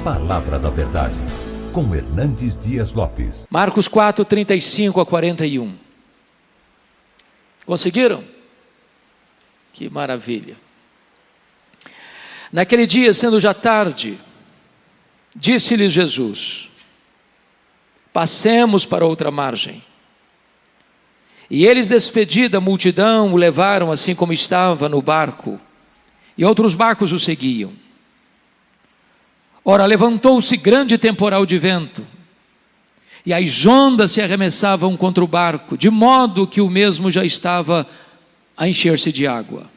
Palavra da Verdade, com Hernandes Dias Lopes. Marcos 4, 35 a 41. Conseguiram? Que maravilha. Naquele dia, sendo já tarde, disse-lhes Jesus: passemos para outra margem. E eles, despedida a multidão, o levaram assim como estava no barco, e outros barcos o seguiam. Ora, levantou-se grande temporal de vento, e as ondas se arremessavam contra o barco, de modo que o mesmo já estava a encher-se de água.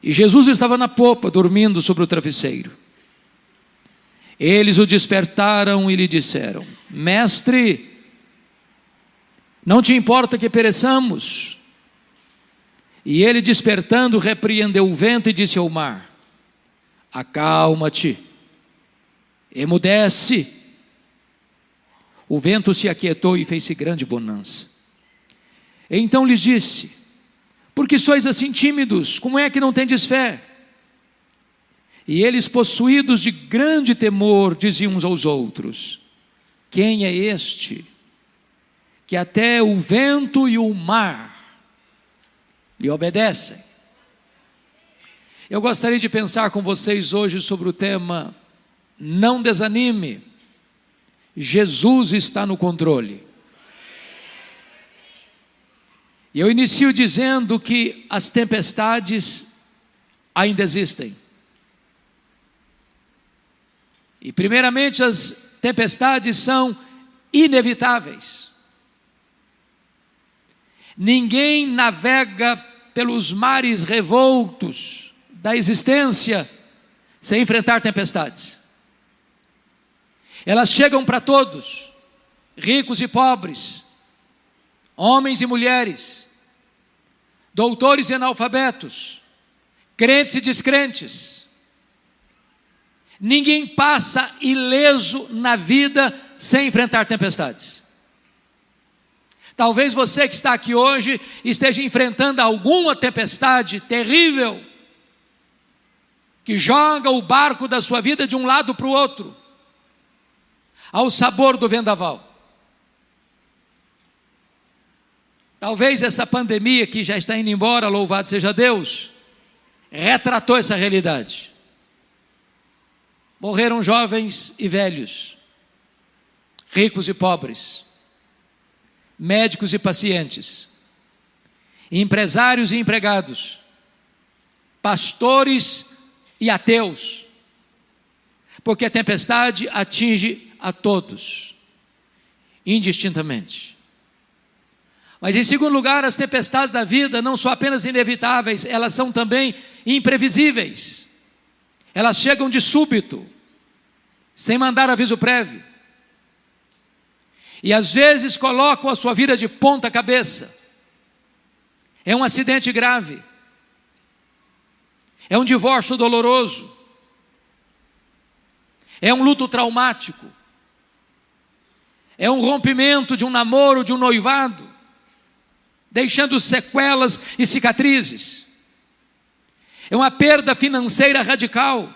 E Jesus estava na popa, dormindo sobre o travesseiro. Eles o despertaram e lhe disseram: Mestre, não te importa que pereçamos? E ele, despertando, repreendeu o vento e disse ao mar: acalma-te, emudece. O vento se aquietou e fez-se grande bonança. Então lhes disse: por que sois assim tímidos? Como é que não tendes fé? E eles, possuídos de grande temor, diziam uns aos outros: quem é este, que até o vento e o mar lhe obedecem? Eu gostaria de pensar com vocês hoje sobre o tema: não desanime, Jesus está no controle. E eu inicio dizendo que as tempestades ainda existem. E primeiramente, as tempestades são inevitáveis. Ninguém navega pelos mares revoltos da existência sem enfrentar tempestades. Elas chegam para todos, ricos e pobres, homens e mulheres, doutores e analfabetos, crentes e descrentes. Ninguém passa ileso na vida sem enfrentar tempestades. Talvez você que está aqui hoje esteja enfrentando alguma tempestade terrível, que joga o barco da sua vida de um lado para o outro, ao sabor do vendaval. Talvez essa pandemia que já está indo embora, louvado seja Deus, retratou essa realidade. Morreram jovens e velhos, ricos e pobres, médicos e pacientes, empresários e empregados, pastores e ateus, porque a tempestade atinge a todos, indistintamente. Mas em segundo lugar, as tempestades da vida não são apenas inevitáveis, elas são também imprevisíveis. Elas chegam de súbito, sem mandar aviso prévio. E às vezes colocam a sua vida de ponta cabeça. É um acidente grave. É um divórcio doloroso. É um luto traumático. É um rompimento de um namoro, de um noivado, deixando sequelas e cicatrizes. É uma perda financeira radical.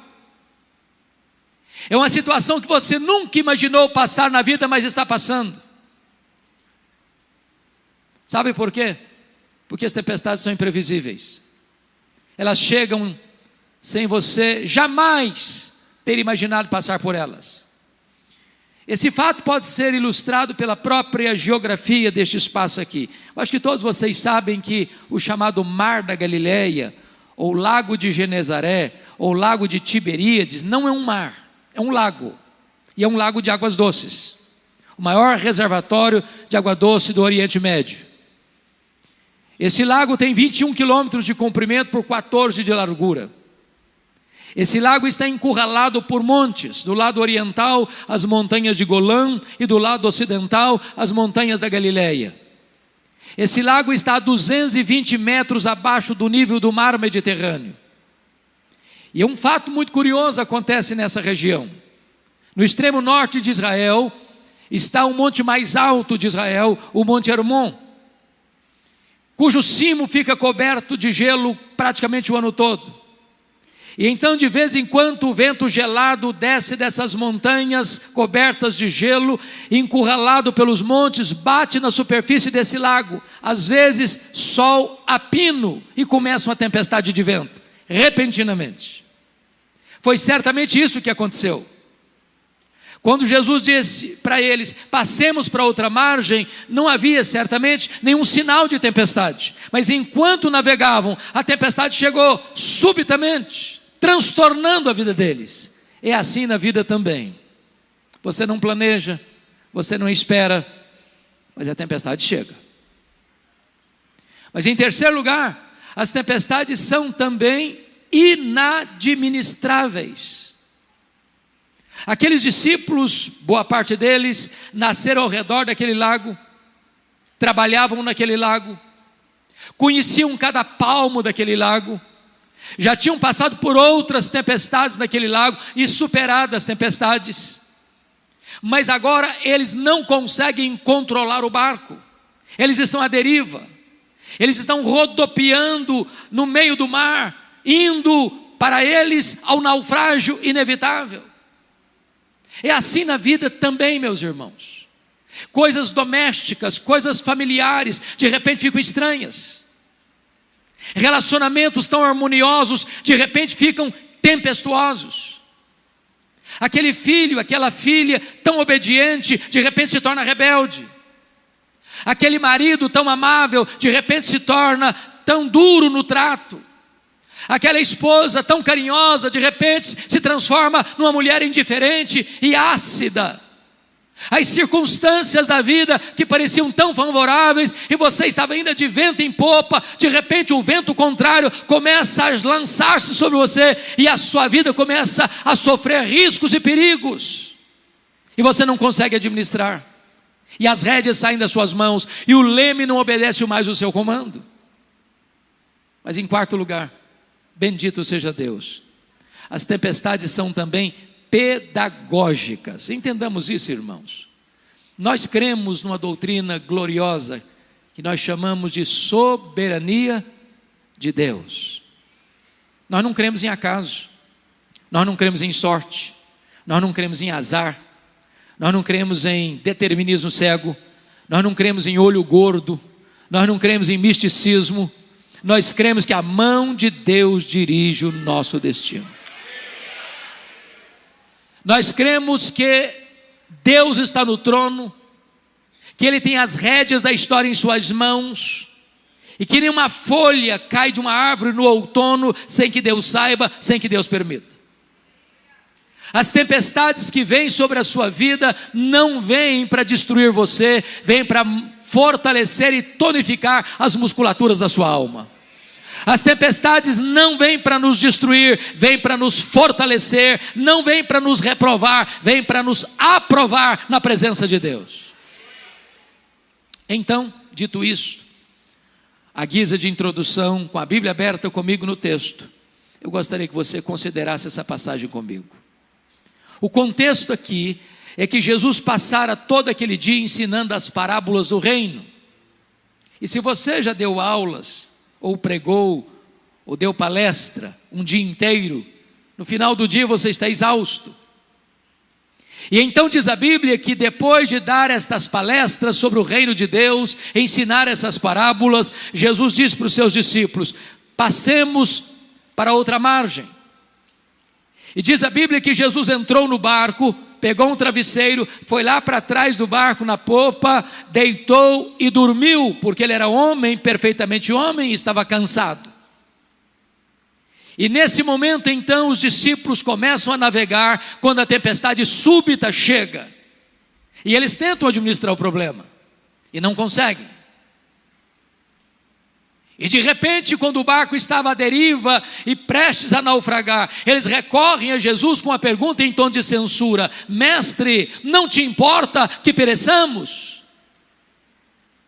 É uma situação que você nunca imaginou passar na vida, mas está passando. Sabe por quê? Porque as tempestades são imprevisíveis. Elas chegam sem você jamais ter imaginado passar por elas. Esse fato pode ser ilustrado pela própria geografia deste espaço aqui. Eu acho que todos vocês sabem que o chamado Mar da Galileia, ou Lago de Genezaré, ou Lago de Tiberíades, não é um mar, é um lago. E é um lago de águas doces. O maior reservatório de água doce do Oriente Médio. Esse lago tem 21 quilômetros de comprimento por 14 de largura. Esse lago está encurralado por montes, do lado oriental as montanhas de Golã e do lado ocidental as montanhas da Galileia. Esse lago está a 220 metros abaixo do nível do mar Mediterrâneo. E um fato muito curioso acontece nessa região. No extremo norte de Israel está o monte mais alto de Israel, o Monte Hermon, cujo cimo fica coberto de gelo praticamente o ano todo. E então, de vez em quando, o vento gelado desce dessas montanhas cobertas de gelo, encurralado pelos montes, bate na superfície desse lago. Às vezes, sol a pino e começa uma tempestade de vento, repentinamente. Foi certamente isso que aconteceu. Quando Jesus disse para eles, passemos para outra margem, não havia certamente nenhum sinal de tempestade. Mas enquanto navegavam, a tempestade chegou subitamente, transtornando a vida deles. É assim na vida também. Você não planeja, você não espera, mas a tempestade chega. Mas em terceiro lugar, as tempestades são também inadministráveis. Aqueles discípulos, boa parte deles, nasceram ao redor daquele lago, trabalhavam naquele lago, conheciam cada palmo daquele lago, já tinham passado por outras tempestades naquele lago e superado as tempestades, mas agora eles não conseguem controlar o barco, eles estão à deriva, eles estão rodopiando no meio do mar, indo para eles ao naufrágio inevitável. É assim na vida também, meus irmãos. Coisas domésticas, coisas familiares, de repente ficam estranhas. Relacionamentos tão harmoniosos, de repente ficam tempestuosos. Aquele filho, aquela filha tão obediente, de repente se torna rebelde. Aquele marido tão amável, de repente se torna tão duro no trato. Aquela esposa tão carinhosa, de repente se transforma numa mulher indiferente e ácida. As circunstâncias da vida que pareciam tão favoráveis e você estava ainda de vento em popa, de repente o vento contrário começa a lançar-se sobre você e a sua vida começa a sofrer riscos e perigos. E você não consegue administrar. E as rédeas saem das suas mãos e o leme não obedece mais o seu comando. Mas em quarto lugar, bendito seja Deus, as tempestades são também pedagógicas. Entendamos isso, irmãos. Nós cremos numa doutrina gloriosa que nós chamamos de soberania de Deus. Nós não cremos em acaso, nós não cremos em sorte, nós não cremos em azar, nós não cremos em determinismo cego, nós não cremos em olho gordo, nós não cremos em misticismo. Nós cremos que a mão de Deus dirige o nosso destino. Nós cremos que Deus está no trono, que Ele tem as rédeas da história em suas mãos, e que nenhuma folha cai de uma árvore no outono sem que Deus saiba, sem que Deus permita. As tempestades que vêm sobre a sua vida não vêm para destruir você, vêm para fortalecer e tonificar as musculaturas da sua alma. As tempestades não vêm para nos destruir, vêm para nos fortalecer, não vêm para nos reprovar, vêm para nos aprovar na presença de Deus. Então, dito isto, à guisa de introdução, com a Bíblia aberta comigo no texto, eu gostaria que você considerasse essa passagem comigo. O contexto aqui é que Jesus passara todo aquele dia ensinando as parábolas do reino. E se você já deu aulas, ou pregou, ou deu palestra um dia inteiro, no final do dia você está exausto. E então diz a Bíblia que depois de dar estas palestras sobre o reino de Deus, ensinar essas parábolas, Jesus diz para os seus discípulos: passemos para outra margem. E diz a Bíblia que Jesus entrou no barco, pegou um travesseiro, foi lá para trás do barco na popa, deitou e dormiu, porque ele era homem, perfeitamente homem, e estava cansado. E nesse momento então os discípulos começam a navegar, quando a tempestade súbita chega, e eles tentam administrar o problema, e não conseguem. E de repente, quando o barco estava à deriva e prestes a naufragar, eles recorrem a Jesus com a pergunta em tom de censura: mestre, não te importa que pereçamos?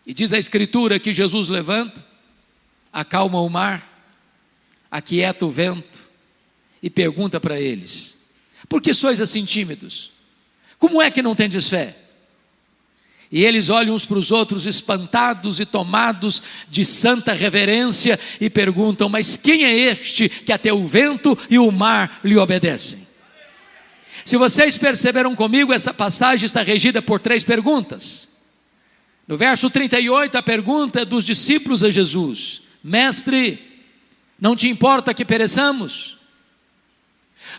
E diz a Escritura que Jesus levanta, acalma o mar, aquieta o vento e pergunta para eles: por que sois assim tímidos? Como é que não tendes fé? E eles olham uns para os outros espantados e tomados de santa reverência e perguntam: mas quem é este que até o vento e o mar lhe obedecem? Se vocês perceberam comigo, essa passagem está regida por 3 perguntas. No verso 38, a pergunta dos discípulos a Jesus: Mestre, não te importa que pereçamos?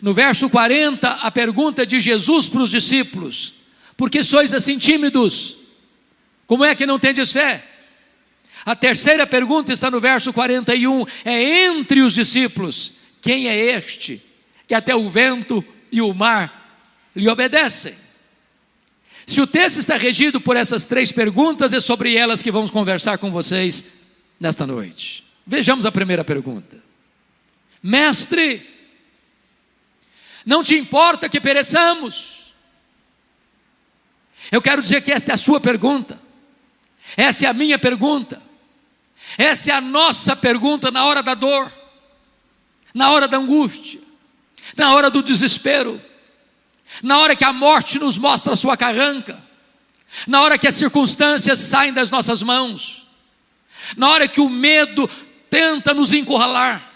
No verso 40, a pergunta de Jesus para os discípulos: por que sois assim tímidos? Como é que não tendes fé? A terceira pergunta está no verso 41, é entre os discípulos: quem é este que até o vento e o mar lhe obedecem? Se o texto está regido por essas 3 perguntas, é sobre elas que vamos conversar com vocês nesta noite. Vejamos a primeira pergunta: Mestre, não te importa que pereçamos? Eu quero dizer que essa é a sua pergunta, essa é a minha pergunta, essa é a nossa pergunta na hora da dor, na hora da angústia, na hora do desespero, na hora que a morte nos mostra a sua carranca, na hora que as circunstâncias saem das nossas mãos, na hora que o medo tenta nos encurralar,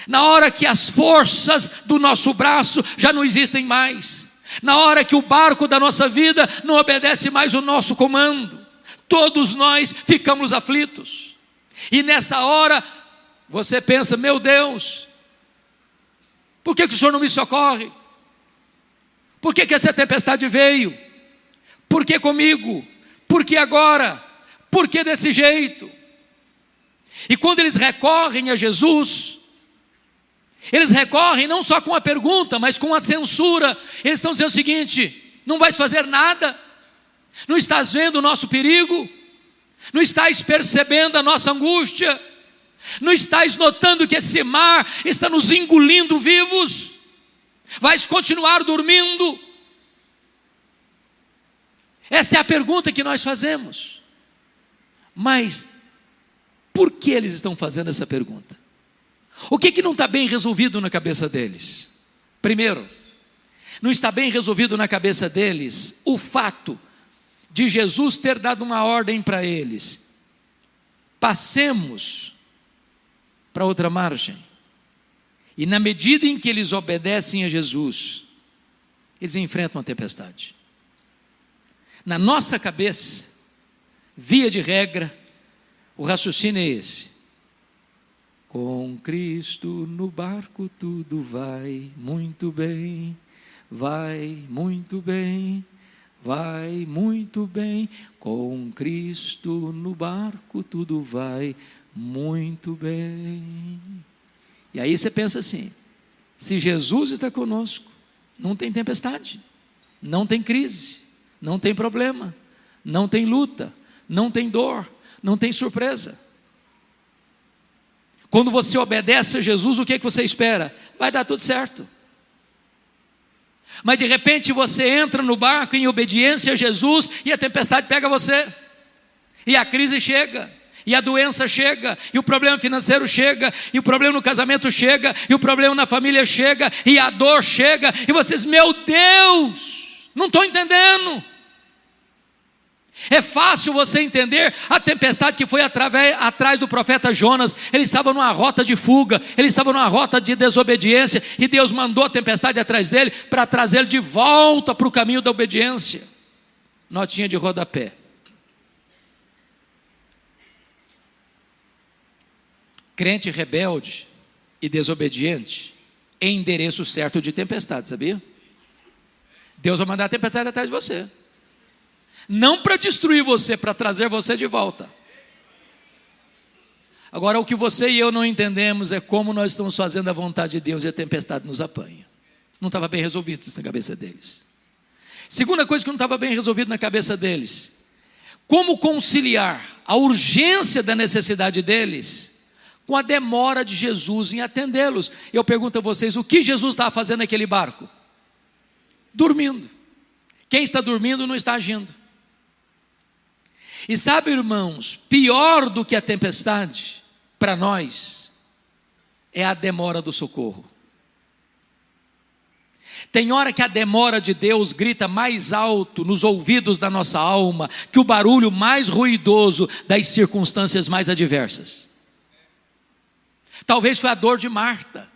na hora que as forças do nosso braço já não existem mais, na hora que o barco da nossa vida não obedece mais o nosso comando, todos nós ficamos aflitos. E nessa hora você pensa: meu Deus, por que o Senhor não me socorre? Por que essa tempestade veio? Por que comigo? Por que agora? Por que desse jeito? E quando eles recorrem a Jesus, eles recorrem não só com a pergunta, mas com a censura. Eles estão dizendo o seguinte: não vais fazer nada? Não estás vendo o nosso perigo? Não estás percebendo a nossa angústia? Não estás notando que esse mar está nos engolindo vivos? Vais continuar dormindo? Essa é a pergunta que nós fazemos. Mas por que eles estão fazendo essa pergunta? O que não está bem resolvido na cabeça deles? Primeiro, não está bem resolvido na cabeça deles o fato de Jesus ter dado uma ordem para eles: passemos para outra margem. E na medida em que eles obedecem a Jesus, eles enfrentam a tempestade. Na nossa cabeça, via de regra, o raciocínio é esse: com Cristo no barco tudo vai muito bem, vai muito bem, vai muito bem. Com Cristo no barco tudo vai muito bem. E aí você pensa assim: se Jesus está conosco, não tem tempestade, não tem crise, não tem problema, não tem luta, não tem dor, não tem surpresa. Quando você obedece a Jesus, o que você espera? Vai dar tudo certo. Mas de repente você entra no barco em obediência a Jesus e a tempestade pega você, e a crise chega, e a doença chega, e o problema financeiro chega, e o problema no casamento chega, e o problema na família chega, e a dor chega, e vocês: meu Deus, não estou entendendo. É fácil você entender a tempestade que foi atrás do profeta Jonas. Ele estava numa rota de fuga, ele estava numa rota de desobediência, e Deus mandou a tempestade atrás dele para trazê-lo de volta para o caminho da obediência. Notinha de rodapé: crente rebelde e desobediente é endereço certo de tempestade, sabia? Deus vai mandar a tempestade atrás de você, não para destruir você, para trazer você de volta. Agora, o que você e eu não entendemos é como nós estamos fazendo a vontade de Deus e a tempestade nos apanha. Não estava bem resolvido isso na cabeça deles. Segunda coisa que não estava bem resolvido na cabeça deles: como conciliar a urgência da necessidade deles com a demora de Jesus em atendê-los. Eu pergunto a vocês: o que Jesus estava fazendo naquele barco? Dormindo. Quem está dormindo não está agindo. E sabe, irmãos, pior do que a tempestade, para nós, é a demora do socorro. Tem hora que a demora de Deus grita mais alto nos ouvidos da nossa alma que o barulho mais ruidoso das circunstâncias mais adversas. Talvez foi a dor de Marta,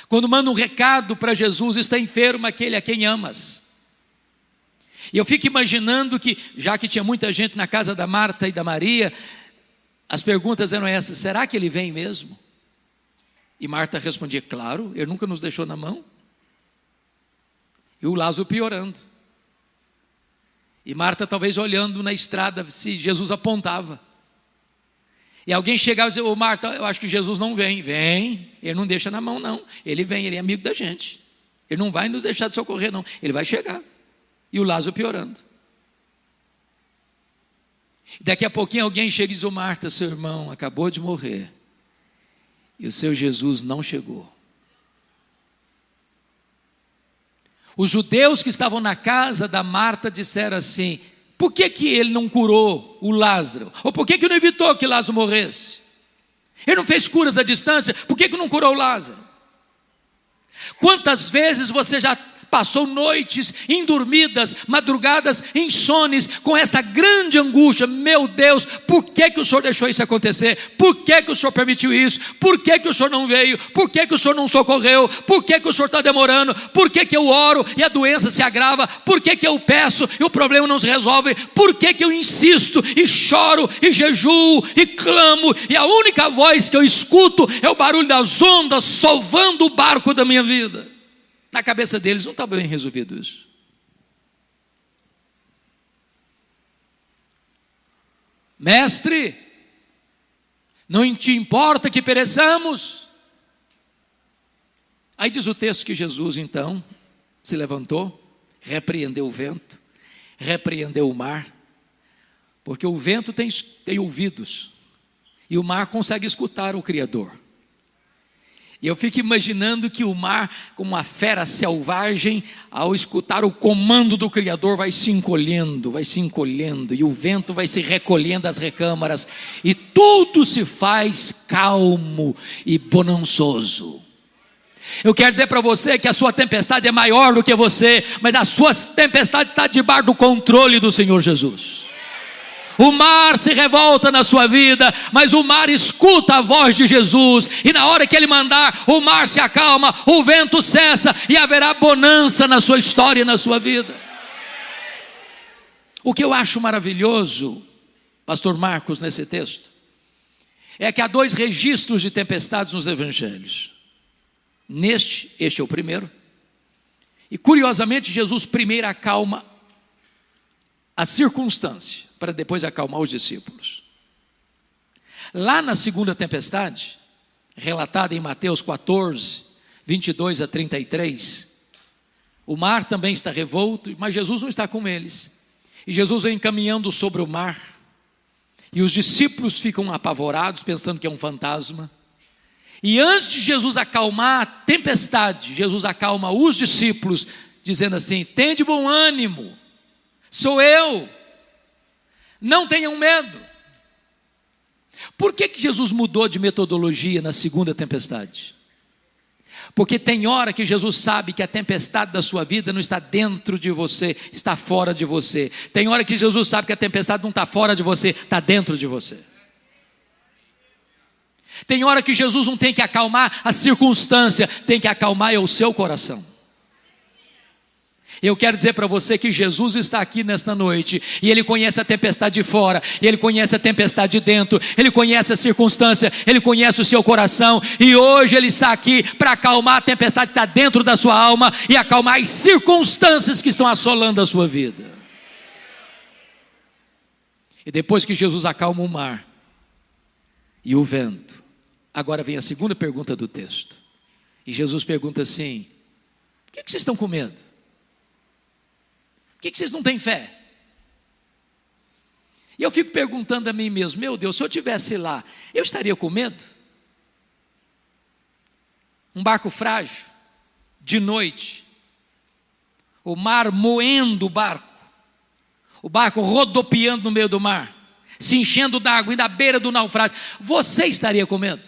quando manda um recado para Jesus: está enfermo aquele a quem amas. E eu fico imaginando que, já que tinha muita gente na casa da Marta e da Maria, as perguntas eram essas: será que ele vem mesmo? E Marta respondia: claro, ele nunca nos deixou na mão. E o Lázaro piorando. E Marta talvez olhando na estrada se Jesus apontava. E alguém chegava e dizia: ô Marta, eu acho que Jesus não vem. Vem, ele não deixa na mão não. Ele vem, ele é amigo da gente. Ele não vai nos deixar de socorrer não, ele vai chegar. E o Lázaro piorando. Daqui a pouquinho alguém chega e diz: ô Marta, seu irmão acabou de morrer. E o seu Jesus não chegou. Os judeus que estavam na casa da Marta disseram assim: por que ele não curou o Lázaro? Ou por que não evitou que Lázaro morresse? Ele não fez curas à distância, por que não curou o Lázaro? Quantas vezes você já passou noites indormidas, madrugadas insones, com essa grande angústia: meu Deus, por que o Senhor deixou isso acontecer? Por que o Senhor permitiu isso? Por que o Senhor não veio? Por que o Senhor não socorreu? Por que o Senhor está demorando? Por que eu oro e a doença se agrava? Por que eu peço e o problema não se resolve? Por que eu insisto e choro e jejuo e clamo e a única voz que eu escuto é o barulho das ondas sovando o barco da minha vida? Na cabeça deles não está bem resolvido isso. Mestre, não te importa que pereçamos? Aí diz o texto que Jesus então se levantou, repreendeu o vento, repreendeu o mar, porque o vento tem ouvidos e o mar consegue escutar o Criador. E eu fico imaginando que o mar, como uma fera selvagem, ao escutar o comando do Criador, vai se encolhendo, e o vento vai se recolhendo às recâmaras, e tudo se faz calmo e bonançoso. Eu quero dizer para você que a sua tempestade é maior do que você, mas a sua tempestade está debaixo do controle do Senhor Jesus. O mar se revolta na sua vida, mas o mar escuta a voz de Jesus, e na hora que Ele mandar, o mar se acalma, o vento cessa, e haverá bonança na sua história e na sua vida. O que eu acho maravilhoso, pastor Marcos, nesse texto, é que há dois registros de tempestades nos evangelhos. Este é o primeiro, e curiosamente Jesus primeiro acalma a circunstância, para depois acalmar os discípulos. Lá na segunda tempestade, relatada em Mateus 14, 22 a 33, o mar também está revolto, mas Jesus não está com eles. E Jesus vem caminhando sobre o mar, e os discípulos ficam apavorados, pensando que é um fantasma. E antes de Jesus acalmar a tempestade, Jesus acalma os discípulos, dizendo assim: tende bom ânimo, sou eu, não tenham medo. Por que Jesus mudou de metodologia na segunda tempestade? Porque tem hora que Jesus sabe que a tempestade da sua vida não está dentro de você, está fora de você. Tem hora que Jesus sabe que a tempestade não está fora de você, está dentro de você. Tem hora que Jesus não tem que acalmar a circunstância, tem que acalmar o seu coração. Eu quero dizer para você que Jesus está aqui nesta noite, e Ele conhece a tempestade de fora, e Ele conhece a tempestade de dentro, Ele conhece a circunstância, Ele conhece o seu coração, e hoje Ele está aqui para acalmar a tempestade que está dentro da sua alma, e acalmar as circunstâncias que estão assolando a sua vida. E depois que Jesus acalma o mar e o vento, agora vem a segunda pergunta do texto, e Jesus pergunta assim: por que vocês estão com medo? Por que vocês não têm fé? E eu fico perguntando a mim mesmo: meu Deus, se eu estivesse lá, eu estaria com medo? Um barco frágil, de noite, o mar moendo o barco rodopiando no meio do mar, se enchendo d'água e na beira do naufrágio, você estaria com medo?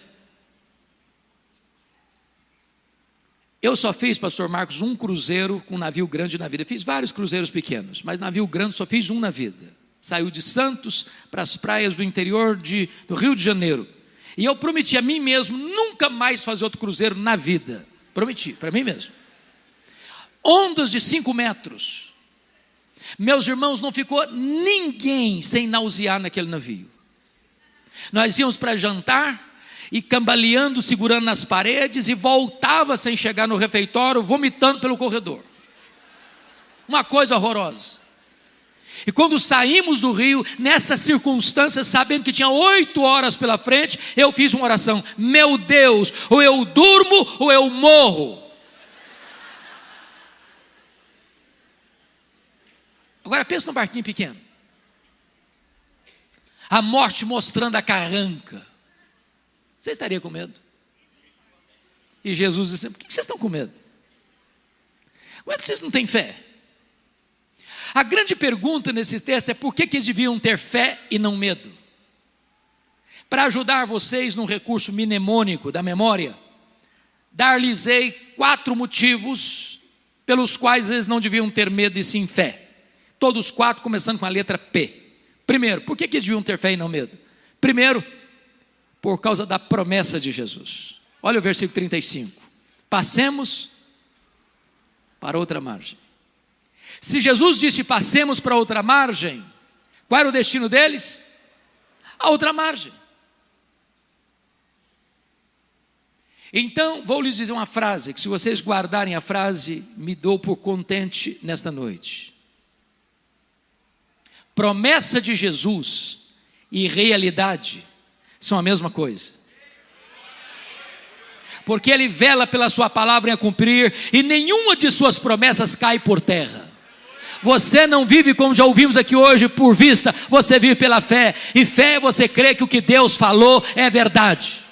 Eu só fiz, pastor Marcos, um cruzeiro com um navio grande na vida. Fiz vários cruzeiros pequenos, mas navio grande só fiz um na vida. Saiu de Santos para as praias do interior do Rio de Janeiro. E eu prometi a mim mesmo nunca mais fazer outro cruzeiro na vida. Prometi, para mim mesmo. Ondas de 5 metros. Meus irmãos, não ficou ninguém sem nausear naquele navio. Nós íamos para jantar e cambaleando, segurando nas paredes, e voltava sem chegar no refeitório, vomitando pelo corredor. Uma coisa horrorosa. E quando saímos do rio, nessa circunstância, sabendo que tinha 8 horas pela frente, eu fiz uma oração: meu Deus, ou eu durmo ou eu morro. Agora pensa num barquinho pequeno. A morte mostrando a carranca. Você estaria com medo? E Jesus disse: por que vocês estão com medo? Como é que vocês não têm fé? A grande pergunta nesse texto é: por que eles deviam ter fé e não medo? Para ajudar vocês num recurso mnemônico da memória, dar-lhes-ei 4 motivos pelos quais eles não deviam ter medo e sim fé. Todos 4 começando com a letra P. Primeiro, por que eles deviam ter fé e não medo? Primeiro, por causa da promessa de Jesus. Olha o versículo 35. Passemos para outra margem. Se Jesus disse passemos para outra margem, qual era o destino deles? A outra margem. Então, vou lhes dizer uma frase, que se vocês guardarem a frase, me dou por contente nesta noite. Promessa de Jesus e realidade são a mesma coisa. Porque Ele vela pela sua palavra em a cumprir, e nenhuma de suas promessas cai por terra. Você não vive, como já ouvimos aqui hoje, por vista, você vive pela fé. E fé é você crer que o que Deus falou é verdade.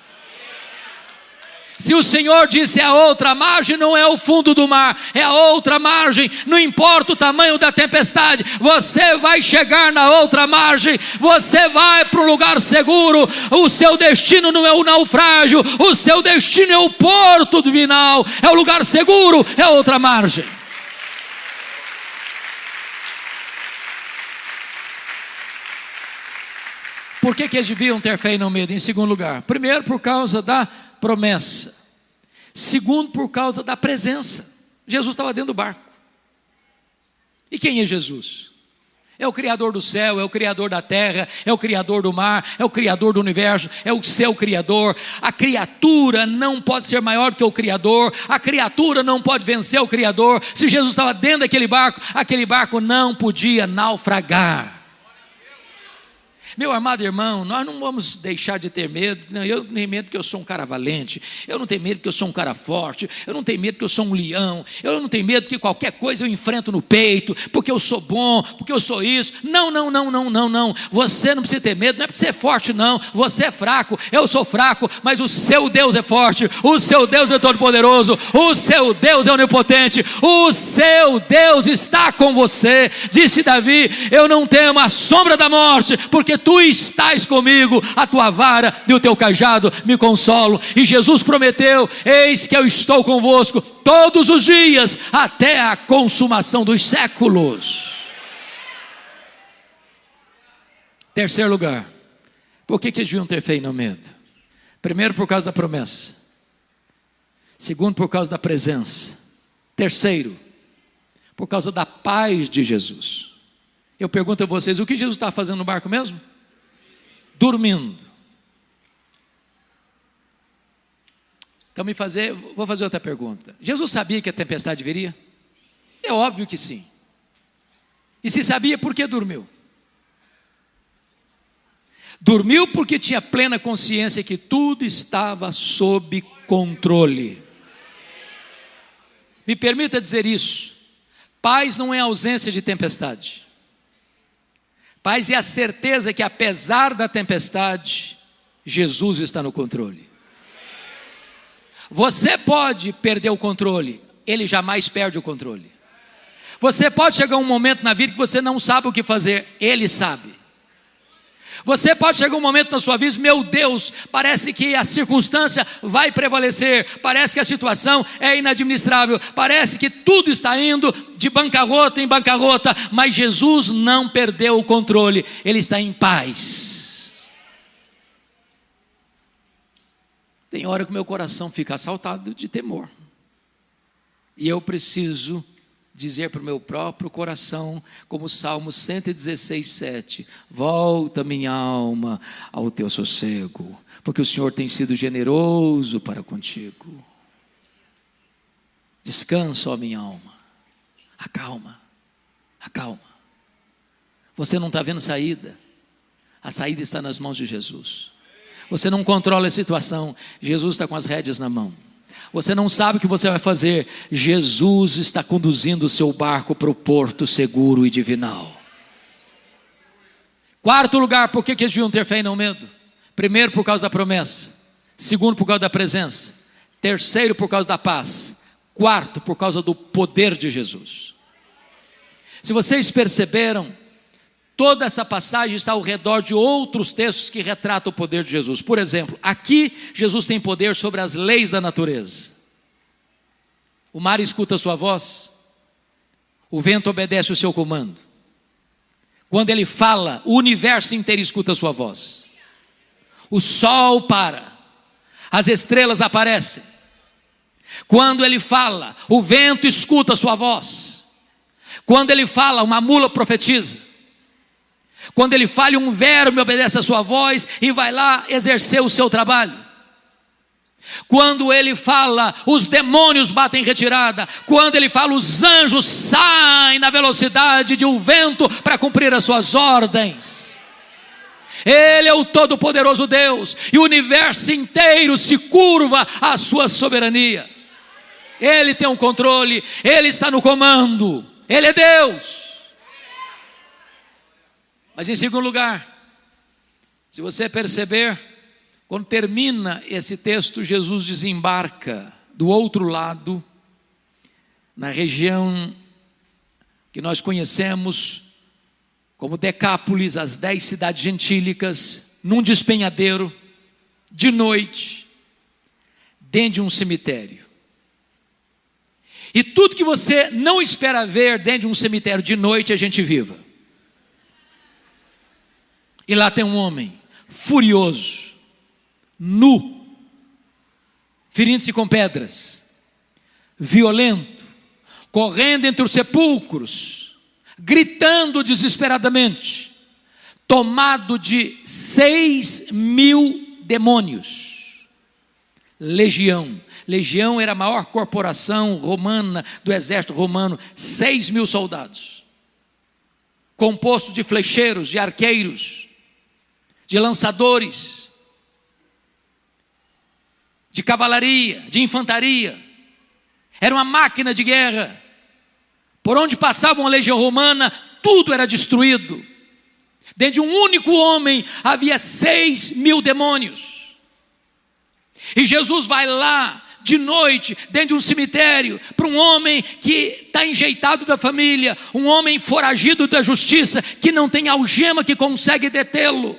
Se o Senhor disse a outra margem, não é o fundo do mar, é a outra margem. Não importa o tamanho da tempestade, você vai chegar na outra margem. Você vai para um lugar seguro. O seu destino não é o naufrágio, o seu destino é o porto final, é o lugar seguro, é a outra margem. Por que eles deviam ter fé e não medo? Em segundo lugar, primeiro, por causa da promessa. Segundo, por causa da presença. Jesus estava dentro do barco. E quem é Jesus? É o Criador do céu, é o Criador da terra, é o Criador do mar, é o Criador do universo, é o seu Criador. A criatura não pode ser maior que o Criador, a criatura não pode vencer o Criador. Se Jesus estava dentro daquele barco não podia naufragar. Meu amado irmão, nós não vamos deixar de ter medo. Não, eu não tenho medo porque eu sou um cara valente, eu não tenho medo porque eu sou um cara forte, eu não tenho medo porque eu sou um leão, eu não tenho medo porque qualquer coisa eu enfrento no peito, porque eu sou bom, porque eu sou isso. Não, você não precisa ter medo, não é porque você é forte não, você é fraco, eu sou fraco, mas o seu Deus é forte, o seu Deus é todo poderoso, o seu Deus é onipotente, o seu Deus está com você. Disse Davi: eu não temo a sombra da morte, porque tu estás comigo, a tua vara e o teu cajado me consolam. E Jesus prometeu: eis que eu estou convosco todos os dias, até a consumação dos séculos. Terceiro lugar, por que eles deviam ter fé e não medo? Primeiro, por causa da promessa. Segundo, por causa da presença. Terceiro, por causa da paz de Jesus. Eu pergunto a vocês: o que Jesus está fazendo no barco mesmo? Dormindo. Então vou fazer outra pergunta. Jesus sabia que a tempestade viria? É óbvio que sim. E se sabia, por que dormiu? Dormiu porque tinha plena consciência que tudo estava sob controle. Me permita dizer isso: paz não é ausência de tempestade. Paz é a certeza que, apesar da tempestade, Jesus está no controle. Você pode perder o controle, Ele jamais perde o controle. Você pode chegar a um momento na vida que você não sabe o que fazer, Ele sabe. Você pode chegar um momento na sua vida, meu Deus, parece que a circunstância vai prevalecer, parece que a situação é inadministrável, parece que tudo está indo de bancarrota em bancarrota, mas Jesus não perdeu o controle, Ele está em paz. Tem hora que o meu coração fica assaltado de temor, e eu preciso dizer para o meu próprio coração, como o Salmo 116, 7, volta minha alma ao teu sossego, porque o Senhor tem sido generoso para contigo. Descansa, ó minha alma, acalma, acalma. Você não está vendo saída, a saída está nas mãos de Jesus. Você não controla a situação, Jesus está com as rédeas na mão. Você não sabe o que você vai fazer, Jesus está conduzindo o seu barco para o porto seguro e divinal. Quarto lugar, por que eles deviam ter fé e não medo? Primeiro, por causa da promessa. Segundo, por causa da presença. Terceiro, por causa da paz. Quarto, por causa do poder de Jesus. Se vocês perceberam, toda essa passagem está ao redor de outros textos que retratam o poder de Jesus. Por exemplo, aqui Jesus tem poder sobre as leis da natureza. O mar escuta a sua voz, o vento obedece o seu comando. Quando ele fala, o universo inteiro escuta a sua voz. O sol para, as estrelas aparecem. Quando ele fala, o vento escuta a sua voz. Quando ele fala, uma mula profetiza. Quando ele fala, um verme obedece a sua voz e vai lá exercer o seu trabalho. Quando ele fala, os demônios batem em retirada. Quando ele fala, os anjos saem na velocidade de um vento para cumprir as suas ordens. Ele é o todo-poderoso Deus, e o universo inteiro se curva à sua soberania. Ele tem o controle, Ele está no comando, Ele é Deus. Mas em segundo lugar, se você perceber, quando termina esse texto, Jesus desembarca do outro lado, na região que nós conhecemos como Decápolis, as 10 cidades gentílicas, num despenhadeiro, de noite, dentro de um cemitério. E tudo que você não espera ver dentro de um cemitério de noite, a gente viva. E lá tem um homem furioso, nu, ferindo-se com pedras, violento, correndo entre os sepulcros, gritando desesperadamente, tomado de 6.000 demônios. Legião era a maior corporação romana do exército romano, 6.000 soldados, composto de flecheiros, de arqueiros, de lançadores, de cavalaria, de infantaria. Era uma máquina de guerra. Por onde passava uma legião romana, tudo era destruído. Dentro de um único homem havia 6.000 demônios. E Jesus vai lá de noite, dentro de um cemitério, para um homem que está enjeitado da família, um homem foragido da justiça, que não tem algema que consegue detê-lo.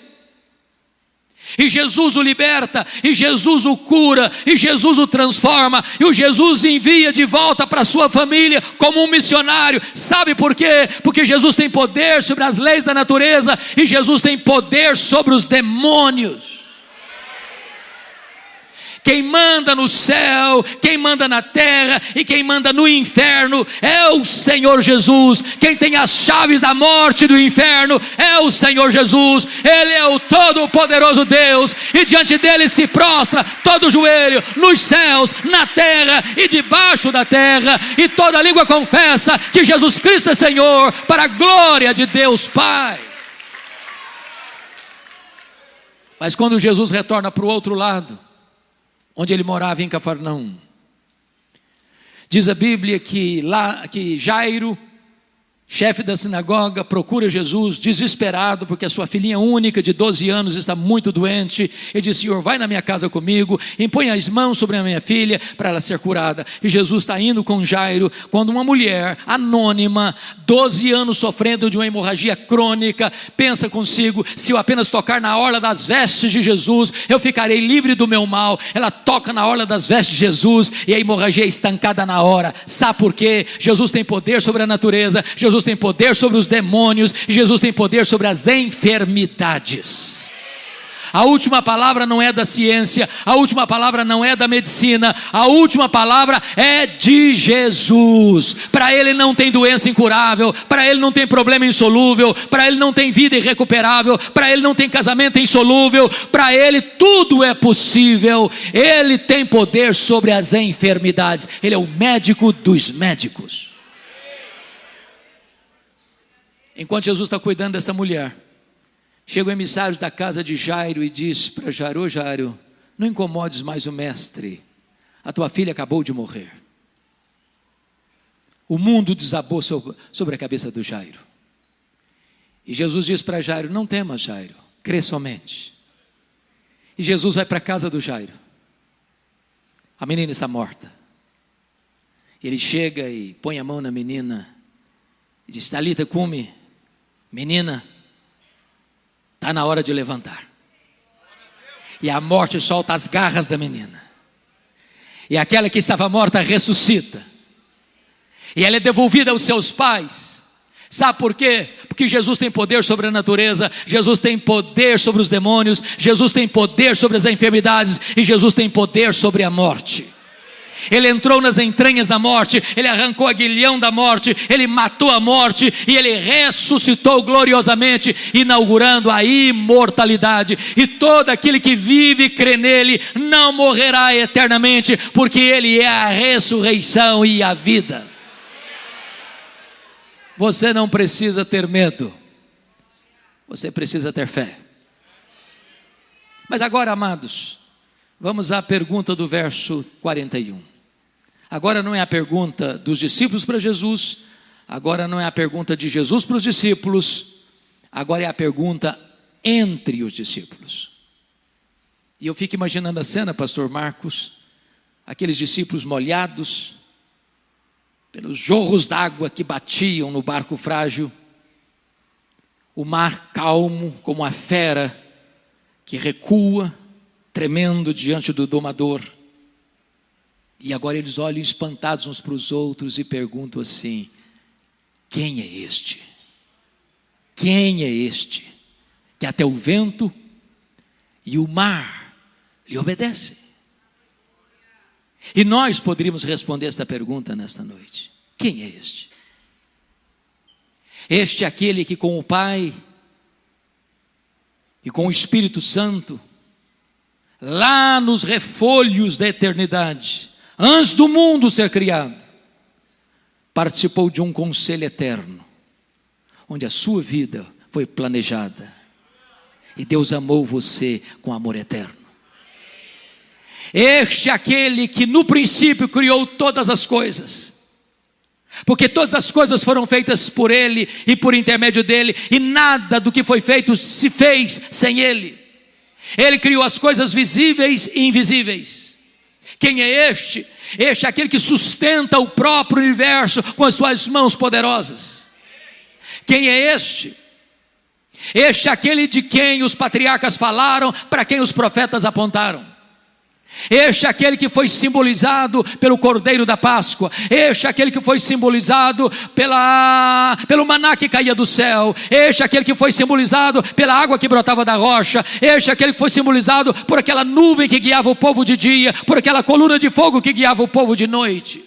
E Jesus o liberta, e Jesus o cura, e Jesus o transforma, e o Jesus envia de volta para a sua família como um missionário. Sabe por quê? Porque Jesus tem poder sobre as leis da natureza, e Jesus tem poder sobre os demônios. Quem manda no céu, quem manda na terra e quem manda no inferno é o Senhor Jesus. Quem tem as chaves da morte e do inferno é o Senhor Jesus. Ele é o todo-poderoso Deus, e diante dele se prostra todo joelho, nos céus, na terra e debaixo da terra, e toda língua confessa que Jesus Cristo é Senhor, para a glória de Deus Pai. Mas quando Jesus retorna para o outro lado, onde ele morava em Cafarnaum, diz a Bíblia que Jairo chefe da sinagoga, procura Jesus desesperado, porque a sua filhinha única de 12 anos está muito doente. Ele diz: Senhor, vai na minha casa comigo, impõe as mãos sobre a minha filha para ela ser curada. E Jesus está indo com Jairo, quando uma mulher anônima, 12 anos sofrendo de uma hemorragia crônica, pensa consigo: se eu apenas tocar na orla das vestes de Jesus, eu ficarei livre do meu mal. Ela toca na orla das vestes de Jesus e a hemorragia é estancada na hora. Sabe por quê? Jesus tem poder sobre a natureza, Jesus tem poder sobre os demônios, Jesus tem poder sobre as enfermidades. A última palavra não é da ciência, a última palavra não é da medicina, a última palavra é de Jesus. Para Ele não tem doença incurável, para Ele não tem problema insolúvel, para Ele não tem vida irrecuperável, para Ele não tem casamento insolúvel, para Ele tudo é possível. Ele tem poder sobre as enfermidades, Ele é o médico dos médicos. Enquanto Jesus está cuidando dessa mulher, chega o emissário da casa de Jairo e diz para Jairo: ô Jairo, não incomodes mais o mestre, a tua filha acabou de morrer. O mundo desabou sobre a cabeça do Jairo. E Jesus diz para Jairo: não temas, Jairo, crê somente. E Jesus vai para a casa do Jairo. A menina está morta. Ele chega e põe a mão na menina e diz: Talita cumi, menina, está na hora de levantar. E a morte solta as garras da menina, e aquela que estava morta ressuscita, e ela é devolvida aos seus pais. Sabe por quê? Porque Jesus tem poder sobre a natureza, Jesus tem poder sobre os demônios, Jesus tem poder sobre as enfermidades, e Jesus tem poder sobre a morte. Ele entrou nas entranhas da morte, Ele arrancou o aguilhão da morte, Ele matou a morte e Ele ressuscitou gloriosamente, inaugurando a imortalidade. E todo aquele que vive e crê nele não morrerá eternamente, porque Ele é a ressurreição e a vida. Você não precisa ter medo, você precisa ter fé. Mas agora, amados, vamos à pergunta do verso 41. Agora não é a pergunta dos discípulos para Jesus, agora não é a pergunta de Jesus para os discípulos, agora é a pergunta entre os discípulos. E eu fico imaginando a cena, pastor Marcos, aqueles discípulos molhados pelos jorros d'água que batiam no barco frágil, o mar calmo como a fera que recua, tremendo diante do domador. E agora eles olham espantados uns para os outros e perguntam assim: quem é este? Quem é este que até o vento e o mar lhe obedecem? E nós poderíamos responder esta pergunta nesta noite: quem é este? Este é aquele que com o Pai e com o Espírito Santo, lá nos refolhos da eternidade, antes do mundo ser criado, participou de um conselho eterno, onde a sua vida foi planejada, e Deus amou você com amor eterno. Este é aquele que no princípio criou todas as coisas, porque todas as coisas foram feitas por Ele e por intermédio dEle, e nada do que foi feito se fez sem Ele. Ele criou as coisas visíveis e invisíveis. Quem é este? Este é aquele que sustenta o próprio universo com as suas mãos poderosas. Quem é este? Este é aquele de quem os patriarcas falaram, para quem os profetas apontaram. Este é aquele que foi simbolizado pelo Cordeiro da Páscoa. Este é aquele que foi simbolizado pelo maná que caía do céu. Este é aquele que foi simbolizado pela água que brotava da rocha. Este é aquele que foi simbolizado por aquela nuvem que guiava o povo de dia, por aquela coluna de fogo que guiava o povo de noite.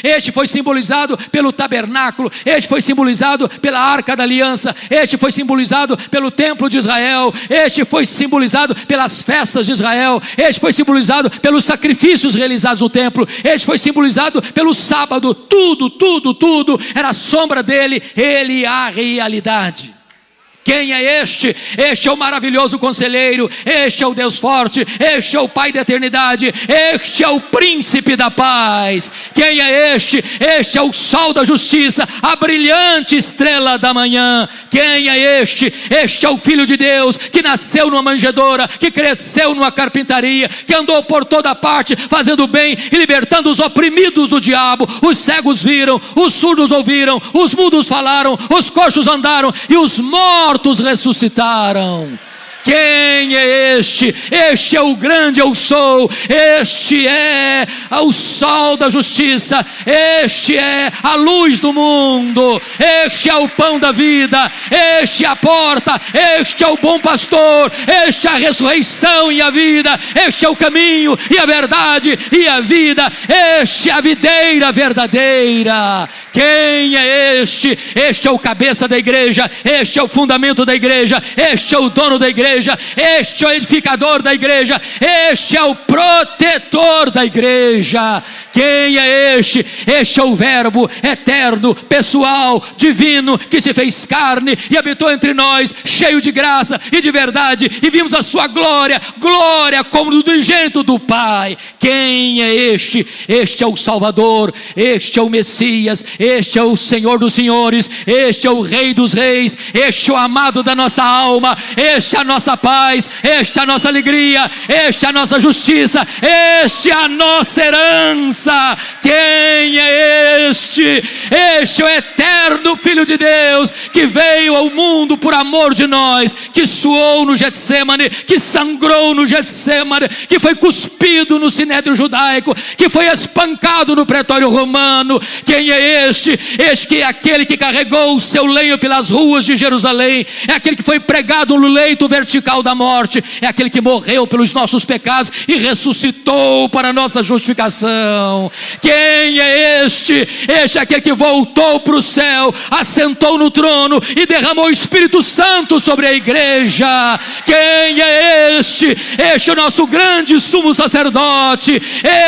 Este foi simbolizado pelo tabernáculo, este foi simbolizado pela arca da aliança, este foi simbolizado pelo templo de Israel, este foi simbolizado pelas festas de Israel, este foi simbolizado pelos sacrifícios realizados no templo, este foi simbolizado pelo sábado. Tudo era a sombra dele, ele é a realidade. Quem é este? Este é o maravilhoso conselheiro, este é o Deus forte, este é o Pai da eternidade, este é o príncipe da paz. Quem é este? Este é o sol da justiça, a brilhante estrela da manhã. Quem é este? Este é o Filho de Deus, que nasceu numa manjedoura, que cresceu numa carpintaria, que andou por toda parte, fazendo bem e libertando os oprimidos do diabo. Os cegos viram, os surdos ouviram, os mudos falaram, os coxos andaram e os mortos ressuscitaram. Quem é este? Este é o grande eu sou, este é o sol da justiça, este é a luz do mundo, este é o pão da vida, este é a porta, este é o bom pastor, este é a ressurreição e a vida, este é o caminho e a verdade e a vida, este é a videira verdadeira. Quem é este? Este é o cabeça da igreja, este é o fundamento da igreja, este é o dono da igreja, este é o edificador da igreja, este é o protetor da igreja. Quem é este? Este é o verbo eterno, pessoal, divino, que se fez carne e habitou entre nós, cheio de graça e de verdade, e vimos a sua glória, glória como do unigênito do Pai. Quem é este? Este é o Salvador, este é o Messias, este é o Senhor dos senhores, este é o Rei dos reis, este é o amado da nossa alma, este é a nossa paz, este é a nossa alegria, este é a nossa justiça, este é a nossa herança. Quem é este? Este é o eterno Filho de Deus, que veio ao mundo por amor de nós, que suou no Getsemane, que sangrou no Getsemane, que foi cuspido no sinédrio judaico, que foi espancado no pretório romano. Quem é este? Este que é aquele que carregou o seu lenho pelas ruas de Jerusalém, é aquele que foi pregado no leito vertical da morte, é aquele que morreu pelos nossos pecados e ressuscitou para a nossa justificação. Quem é este? Este é aquele que voltou para o céu, assentou no trono e derramou o Espírito Santo sobre a igreja. Quem é este? Este é o nosso grande sumo sacerdote,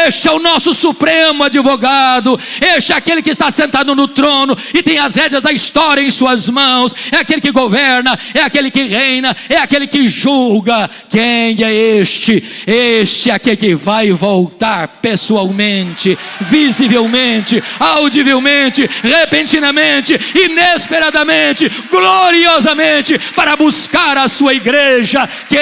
este é o nosso supremo advogado, este é aquele que está sentado no trono e tem as rédeas da história em suas mãos, é aquele que governa, é aquele que reina, é aquele que julga. Quem é este? Este é aquele que vai voltar pessoalmente, visivelmente, audivelmente, repentinamente, inesperadamente, gloriosamente, para buscar a sua igreja. Quem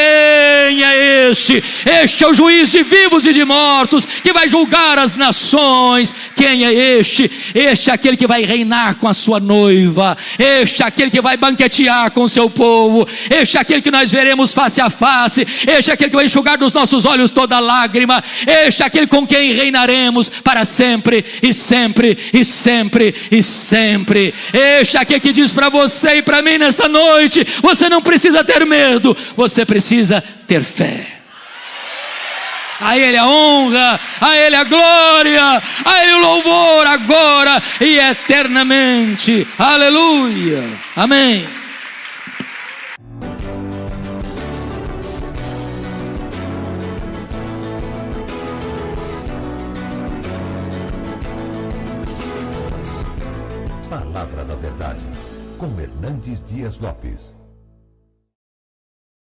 é este? Este é o juiz de vivos e de mortos, que vai julgar as nações. Quem é este? Este é aquele que vai reinar com a sua noiva, este é aquele que vai banquetear com o seu povo, este é aquele que nós veremos face a face, este é aquele que vai enxugar dos nossos olhos toda lágrima, este é aquele com quem reinaremos para sempre e sempre e sempre e sempre. Este é aquele que diz para você e para mim nesta noite: você não precisa ter medo, você precisa ter fé. A Ele a honra, a Ele a glória, a Ele o louvor agora e eternamente. Aleluia, amém. Palavra da Verdade, com Hernandes Dias Lopes.